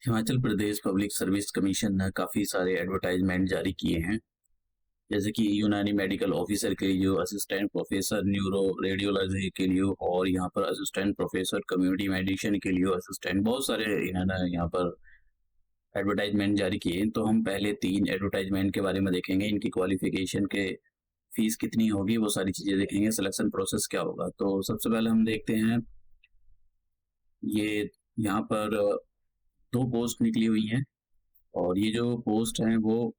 Himachal Pradesh public service commission ने काफ़ी सारे एडवर्टाइजमेंट जारी किए हैं। जैसे कि यूनानी मेडिकल ऑफिसर के लिए, असिस्टेंट प्रोफेसर न्यूरो रेडियोलॉजी के लिए, और यहाँ पर असिस्टेंट प्रोफेसर कम्युनिटी मेडिसिन के लिए, असिस्टेंट बहुत सारे इन्होंने यहाँ पर एडवर्टाइजमेंट जारी किए हैं। तो हम पहले 3 एडवर्टाइजमेंट के बारे में देखेंगे, इनकी क्वालिफिकेशन के फीस कितनी होगी, वो सारी चीज़ें देखेंगे, सिलेक्शन प्रोसेस क्या होगा। तो सबसे पहले हम देखते हैं, ये यहाँ पर 2 पोस्ट निकली हुई हैं, और ये जो पोस्ट हैं वो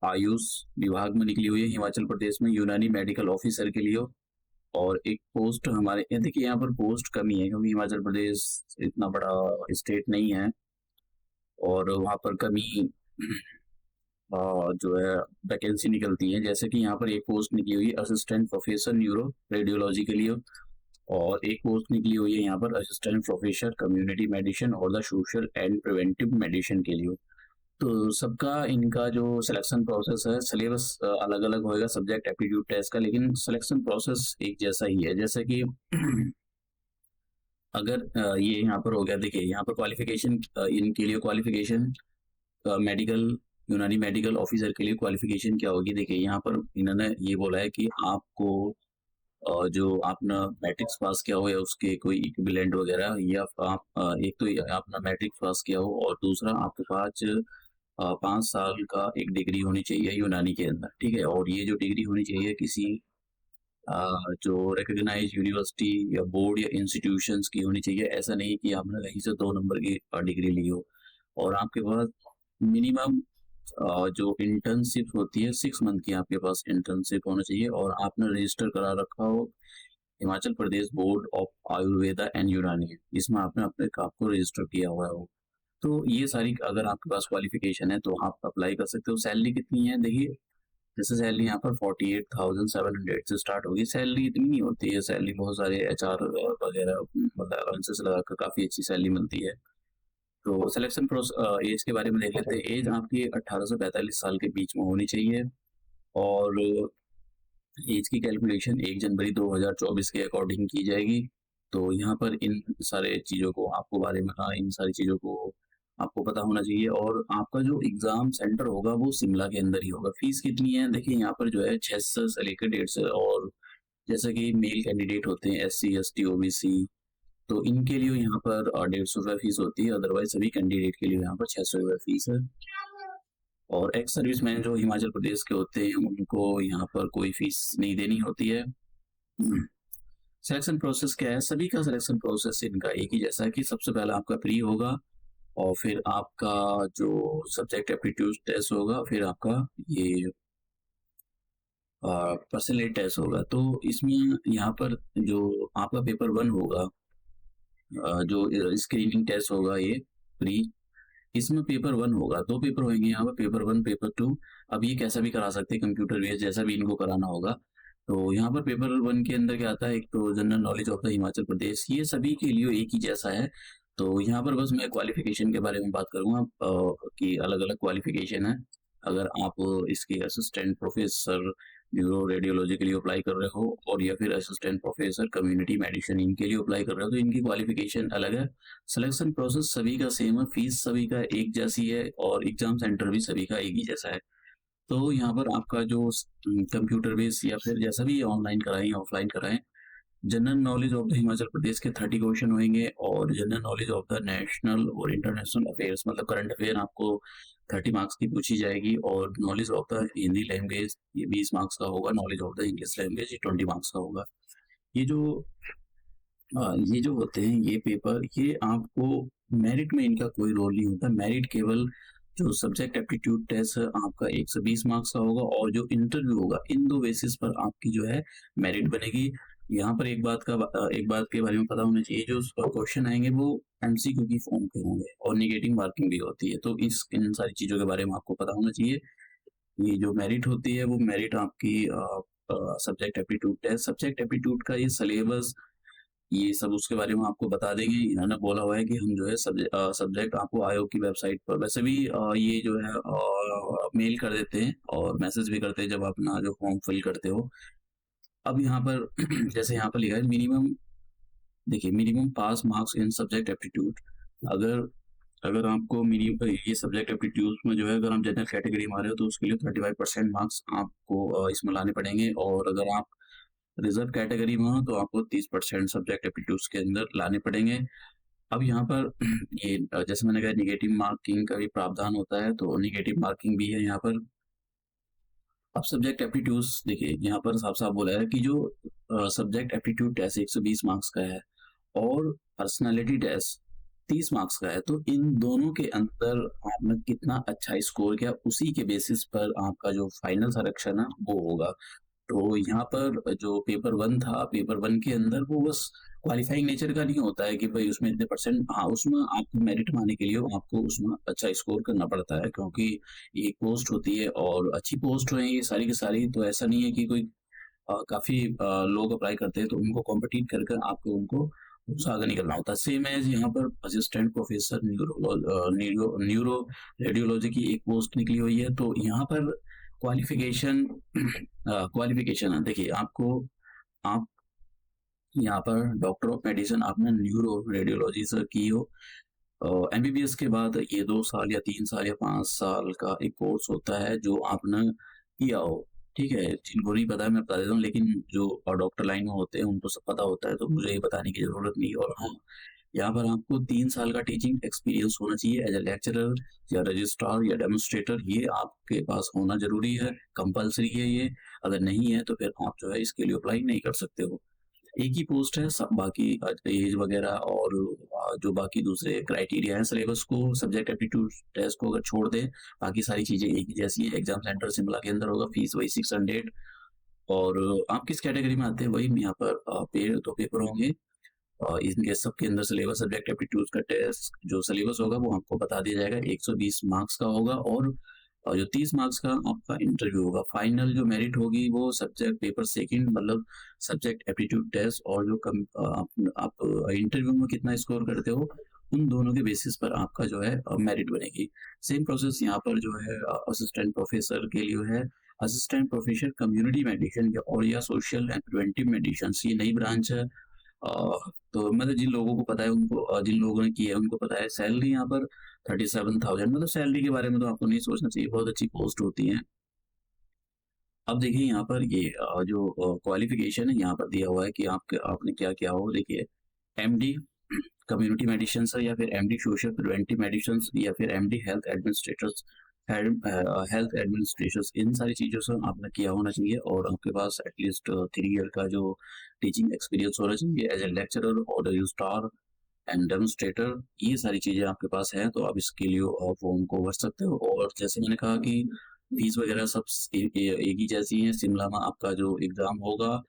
आयुष विभाग में निकली हुई है हिमाचल प्रदेश में, यूनानी मेडिकल ऑफिसर के लिए। और एक पोस्ट हमारे देखिए यहाँ पर पोस्ट कमी है क्योंकि हिमाचल प्रदेश इतना बड़ा स्टेट नहीं है, और वहाँ पर कमी जो है वैकेंसी निकलती है। जैसे कि यहाँ पर एक पोस्ट निकली हुई है असिस्टेंट प्रोफेसर न्यूरो रेडियोलॉजी के लिए, और एक पोस्ट निकली हुई है यहाँ पर असिस्टेंट प्रोफेसर कम्युनिटी मेडिसिन और the social and preventive medicine के लिए। तो सबका इनका जो सिलेक्शन प्रोसेस है, सिलेबस अलग अलग होएगा सब्जेक्ट एप्टीट्यूड टेस्ट का, लेकिन सिलेक्शन प्रोसेस एक जैसा ही है। जैसे कि अगर ये यहाँ पर हो गया, देखिए यहाँ पर क्वालिफिकेशन, इनके लिए क्वालिफिकेशन मेडिकल यूनानी मेडिकल ऑफिसर के लिए क्वालिफिकेशन क्या होगी। देखिए यहाँ पर इन्होंने ये बोला है कि आपको जो आपने मैट्रिक्स पास किया हो या उसके कोई इक्विवेलेंट वगैरह, या आप एक तो आपने मैट्रिक पास किया हो, और दूसरा आपके पास 5 साल का एक डिग्री होनी चाहिए यूनानी के अंदर, ठीक है। और ये जो डिग्री होनी चाहिए किसी जो रिकॉग्नाइज यूनिवर्सिटी या बोर्ड या इंस्टीट्यूशंस की होनी चाहिए। ऐसा नहीं कि आपने कहीं से 2 नंबर की डिग्री ली हो। और आपके पास मिनिमम जो इंटर्नशिप होती है 6 मंथ की आपके पास इंटर्नशिप होना चाहिए, और आपने रजिस्टर करा रखा हो Himachal Pradesh board of Ayurveda and यूनानी, इसमें आपने अपने आप को रजिस्टर किया हुआ हो। तो ये सारी अगर आपके पास क्वालिफिकेशन है तो आप अप्लाई कर सकते हो। सैलरी कितनी है, देखिए जैसे सैलरी यहाँ पर 48,700 से स्टार्ट होगी। सैलरी इतनी नहीं होती है, सैलरी बहुत सारे एचआर वगैरह मतलब अलाउंसेस लगा कर काफी अच्छी सैलरी मिलती है। तो सिलेक्शन प्रोसेस एज के बारे में देख लेते हैं। एज आपकी 18 से 45 साल के बीच में होनी चाहिए, और एज की कैलकुलेशन 1 जनवरी 2024 के अकॉर्डिंग की जाएगी। तो यहाँ पर इन सारे चीज़ों को आपको बारे में इन सारी चीज़ों को आपको पता होना चाहिए। और आपका जो एग्जाम सेंटर होगा वो शिमला के अंदर ही होगा। फीस कितनी है, देखिए यहाँ पर जो है 600 से लेकर 150, और जैसे कि मेल कैंडिडेट होते हैं SC ST OBC, तो इनके लिए यहाँ पर 150 रुपये फीस होती है। अदरवाइज सभी कैंडिडेट के लिए यहाँ पर 600 रुपये फीस है। और एक्स सर्विसमैन जो हिमाचल प्रदेश के होते हैं उनको यहाँ पर कोई फीस नहीं देनी होती है। सिलेक्शन प्रोसेस क्या है, सभी का सिलेक्शन प्रोसेस इनका एक ही जैसा है कि सबसे पहला आपका प्री होगा, और फिर आपका जो सब्जेक्ट एप्टीट्यूड टेस्ट होगा, फिर आपका ये पर्सनैलिटी टेस्ट होगा। तो इसमें यहाँ पर जो आपका पेपर 1 होगा, जो स्क्रीनिंग टेस्ट होगा ये प्री, इसमें पेपर 1 होगा। 2 पेपर होंगे यहाँ पर, पेपर 1 पेपर 2। अब ये कैसा भी करा सकते हैं, कंप्यूटर बेस्ड जैसा भी इनको कराना होगा। तो यहाँ पर पेपर 1 के अंदर क्या आता है, एक तो general knowledge of the Himachal Pradesh, ये सभी के लिए एक ही जैसा है। तो यहाँ पर बस मैं क्वालिफिकेशन के बारे में बात करूंगा कि अलग अलग क्वालिफिकेशन है। अगर आप इसके असिस्टेंट प्रोफेसर न्यूरो रेडियोलॉजी के लिए अप्लाई कर रहे हो, और या फिर असिस्टेंट प्रोफेसर कम्युनिटी मेडिसिन इनके लिए अप्लाई कर रहे हो, तो इनकी क्वालिफिकेशन अलग है। सिलेक्शन प्रोसेस सभी का सेम है, फीस सभी का एक जैसी है, और एग्जाम सेंटर भी सभी का एक ही जैसा है। तो यहाँ पर आपका जो कंप्यूटर बेस या फिर जैसा भी ऑनलाइन कराएं या ऑफलाइन कराएं, general knowledge of the Himachal Pradesh के 30 क्वेश्चन होंगे, और general knowledge of the national और इंटरनेशनल अफेयर्स मतलब करंट अफेयर आपको 30 मार्क्स की पूछी जाएगी, और knowledge of the Hindi language ये 20 मार्क्स का होगा, knowledge of the English language ये 20 मार्क्स का होगा। ये जो ये जो होते हैं ये पेपर, ये आपको मेरिट में इनका कोई रोल नहीं होता। मेरिट केवल जो सब्जेक्ट एप्टीट्यूड टेस्ट है आपका 120 मार्क्स का होगा, और जो इंटरव्यू होगा इन 2 बेसिस पर आपकी जो है मेरिट बनेगी। यहाँ पर एक बात के बारे में पता होना चाहिए, जो क्वेश्चन आएंगे वो MCQ की फॉर्म के होंगे, और निगेटिव मार्किंग भी होती है। तो इन सारी चीजों के बारे में आपको पता होना चाहिए। ये जो मेरिट होती है वो मेरिट आपकी subject aptitude test, subject aptitude का ये सिलेबस, ये सब उसके बारे में आपको बता देंगे। इन्होंने बोला हुआ है कि हम जो है सब्जेक्ट आपको आयोग की वेबसाइट पर वैसे भी ये जो है मेल कर देते हैं और मैसेज भी करते हैं जब अपना जो फॉर्म फिल करते हो। अब यहाँ पर जैसे यहाँ पर लिखा है मिनिमम, देखिए minimum pass marks in subject aptitude. अगर अगर आपको मिनी ये सब्जेक्ट एप्टीट्यूड में जो है अगर आप जनरल कैटेगरी में आ रहे हो तो उसके लिए 35% मार्क्स आपको इसमें लाने पड़ेंगे, और अगर आप रिजर्व कैटेगरी में हो तो आपको 30% सब्जेक्ट एप्टीट्यूड्स के अंदर लाने पड़ेंगे। अब यहाँ पर ये जैसे मैंने कहा निगेटिव मार्किंग का भी प्रावधान होता है, तो निगेटिव मार्किंग भी है यहाँ पर। अब सब्जेक्ट एप्टीट्यूड्स देखिए यहाँ पर साफ साफ बोला है कि जो सब्जेक्ट एप्टीट्यूड टेस्ट 120 मार्क्स का है और पर्सनालिटी टेस्ट 30 मार्क्स का है, तो इन दोनों के अंदर आपने कितना अच्छा स्कोर किया उसी के बेसिस पर आपका जो फाइनल सिलेक्शन है वो होगा। तो यहाँ पर जो पेपर 1 था, पेपर 1 के अंदर वो बस क्वालिफाइंग नेचर का नहीं होता है कि भाई उसमें इतने परसेंट, हाँ उसमें आपको मेरिट में आने के लिए आपको उसमें अच्छा स्कोर करना पड़ता है, क्योंकि ये पोस्ट होती है और अच्छी पोस्ट है ये सारी की सारी। तो ऐसा नहीं है कि कोई काफी लोग अप्लाई करते हैं तो उनको कॉम्पिटिट करके आपको उनको उससे आगे निकलना होता है। सेम एज यहाँ पर असिस्टेंट प्रोफेसर न्यूरो रेडियोलॉजी की एक पोस्ट निकली हुई है। तो यहाँ पर क्वालिफिकेशन है, देखिए आपको, आप यहाँ पर डॉक्टर ऑफ मेडिसिन आपने न्यूरो रेडियोलॉजी से की हो, एमबीबीएस के बाद ये 2 साल या 3 साल या 5 साल का एक कोर्स होता है जो आपने किया हो। ठीक है, जिनको नहीं पता है मैं बता देता हूँ, लेकिन जो डॉक्टर लाइन में होते हैं उनको सब पता होता है तो मुझे ये बताने की जरूरत नहीं। और हाँ, यहाँ पर आपको 3 साल का टीचिंग एक्सपीरियंस होना चाहिए एज ए लेक्चरर या रजिस्ट्रार या डेमोन्स्ट्रेटर, ये आपके पास होना जरूरी है, कंपलसरी है ये। अगर नहीं है तो फिर आप जो है इसके लिए अप्लाई नहीं कर सकते हो। एक ही पोस्ट है, सब बाकी एज वगैरह और जो बाकी दूसरे क्राइटेरिया हैं सिलेबस को, सब्जेक्ट एप्टीट्यूड टेस्ट को अगर छोड़ दें, बाकी सारी चीजें एक ही जैसी है। एग्जाम सेंटर शिमला के अंदर होगा, फीस वही 600, और आप किस कैटेगरी में आते हैं वही यहाँ पर दो पेपर होंगे। इनके सबके अंदर सिलेबस सब्जेक्ट एप्टीट्यूड का टेस्ट जो सिलेबस होगा वो आपको बता दिया जाएगा, 120 मार्क्स का होगा, और जो 30 मार्क्स का आपका इंटरव्यू होगा। फाइनल जो मेरिट होगी वो सब्जेक्ट पेपर सेकंड मतलब सब्जेक्ट एप्टीट्यूड टेस्ट और जो आप इंटरव्यू में कितना स्कोर करते हो उन दोनों के बेसिस पर आपका जो है मेरिट बनेगी। सेम प्रोसेस यहाँ पर जो है असिस्टेंट प्रोफेसर के लिए है, असिस्टेंट प्रोफेसर कम्युनिटी मेडिसिन और या सोशल एंड प्रिवेंटिव मेडिसिन, ये नई ब्रांच है। तो मतलब जिन लोगों को पता है उनको, जिन लोगों ने किया है उनको पता है। सैलरी यहाँ पर 37,000, मतलब सैलरी के बारे में तो आपको नहीं सोचना चाहिए, बहुत अच्छी पोस्ट होती है। अब देखिए यहाँ पर ये जो क्वालिफिकेशन है यहाँ पर दिया हुआ है कि आपने क्या किया हो। देखिए एमडी कम्युनिटी मेडिसिन या फिर एमडी सोशल प्रिवेंटिव मेडिसिन या फिर MD health administrators, health administration, इन सारी चीज़ों से आपने किया होना चाहिए, और आपके पास एटलीस्ट 3 ईयर का जो टीचिंग एक्सपीरियंस होना चाहिए एज ए लेक्चरर और रजिस्ट्रार एंड डेमोन्स्ट्रेटर। ये सारी चीज़ें आपके पास हैं तो आप इसके लिए फॉर्म को भर सकते हो। और जैसे मैंने कहा कि फीस वगैरह सब एक ही जैसी है। शिमला में आपका जो एग्ज़ाम होगा,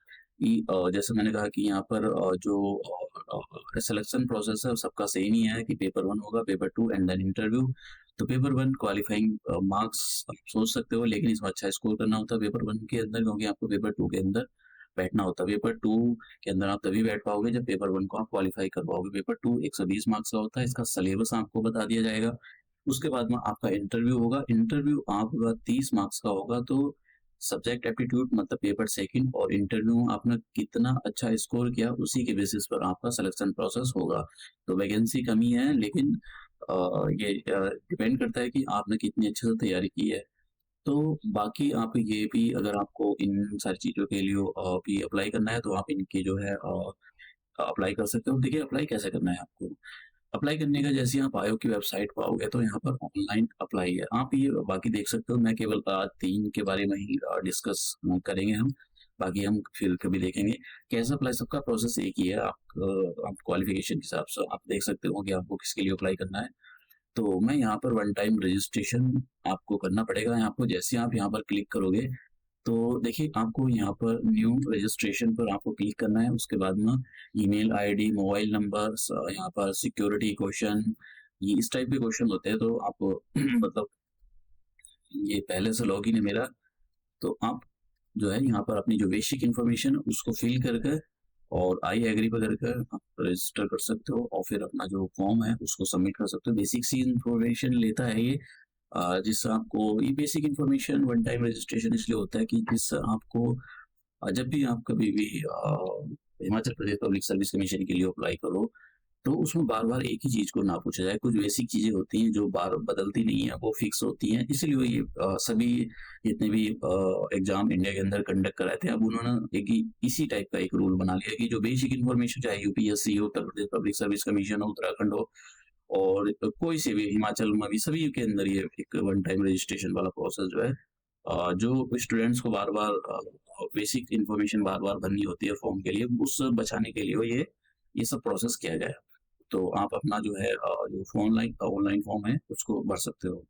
जैसे मैंने कहा कि यहाँ पर जो सिलेक्शन प्रोसेस है सबका सेम ही है कि पेपर 1 होगा, पेपर 2 एंड देन इंटरव्यू। तो पेपर 1 क्वालिफाइंग मार्क्स आप सोच सकते हो, लेकिन इसमें अच्छा स्कोर करना होता है पेपर 1 के अंदर, क्योंकि आपको पेपर 2 के अंदर बैठना होता है। पेपर 2 के अंदर आप तभी बैठ पाओगे जब पेपर 1 को आप क्वालिफाई कर पाओगे। पेपर 2 120 मार्क्स का होता है, इसका सिलेबस आपको बता दिया जाएगा। उसके बाद में आपका इंटरव्यू होगा, इंटरव्यू आपका 30 मार्क्स का होगा। तो सब्जेक्ट एप्टीट्यूड मतलब पेपर सेकंड और इंटरव्यू आपने कितना अच्छा स्कोर किया उसी के बेसिस पर आपका सिलेक्शन प्रोसेस होगा। तो वैकेंसी कमी है, लेकिन ये डिपेंड करता है कि आपने कितनी अच्छे से तैयारी की है। तो बाकी आप ये भी, अगर आपको इन सारी चीज़ों के लिए भी अप्लाई करना है तो आप इनकी जो है अप्लाई कर सकते हो। देखिए अप्लाई कैसे करना है आपको, अप्लाई करने का जैसे आप आयोग की वेबसाइट पर आओगे तो यहाँ पर ऑनलाइन अप्लाई है, आप ये बाकी देख सकते हो। मैं केवल 3 के बारे में ही डिस्कस करेंगे हम, बाकी हम फिर कभी देखेंगे कैसे अप्लाई। सबका प्रोसेस एक ही है, आप क्वालिफिकेशन के हिसाब से आप देख सकते हो कि आपको किसके लिए अप्लाई करना है। तो मैं यहाँ पर 1 टाइम रजिस्ट्रेशन आपको करना पड़ेगा। आपको जैसे आप यहाँ पर क्लिक करोगे तो देखिए आपको यहाँ पर न्यू रजिस्ट्रेशन पर आपको क्लिक करना है। उसके बाद में ईमेल आईडी, मोबाइल नंबर, यहाँ पर सिक्योरिटी क्वेश्चन, ये इस टाइप के क्वेश्चन होते हैं। तो आप मतलब ये पहले से लॉगिन है मेरा, तो आप जो है यहाँ पर अपनी जो बेसिक इन्फॉर्मेशन है उसको फिल करके और आई एग्री पर करके आप रजिस्टर कर सकते हो, और फिर अपना जो फॉर्म है उसको सबमिट कर सकते हो। बेसिक सी इन्फॉर्मेशन लेता है ये, जिससे आपको ये बेसिक इन्फॉर्मेशन 1 टाइम रजिस्ट्रेशन इसलिए होता है कि जिससे आपको जब भी आप कभी भी Himachal Pradesh public service commission के लिए अप्लाई करो तो उसमें बार-बार एक ही चीज़ को ना पूछा जाए। कुछ बेसिक चीज़ें होती हैं जो बार बदलती नहीं है, वो फिक्स होती हैं। इसलिए ये सभी जितने भी एग्ज़ाम इंडिया के अंदर कंडक्ट कराए थे, अब उन्होंने एक ही इसी टाइप का एक रूल बना लिया कि जो बेसिक इन्फॉर्मेशन चाहे यूपीएससी हो, Uttar Pradesh public service commission हो, उत्तराखंड हो और कोई से भी हिमाचल में भी सभी के अंदर ये एक वन टाइम रजिस्ट्रेशन वाला प्रोसेस जो है जो स्टूडेंट्स को बार-बार बेसिक इन्फॉर्मेशन बार-बार भरनी होती है फॉर्म के लिए, उससे बचाने के लिए ये सब प्रोसेस किया गया है। तो आप अपना जो है जो ऑनलाइन ऑनलाइन फॉर्म है उसको भर सकते हो।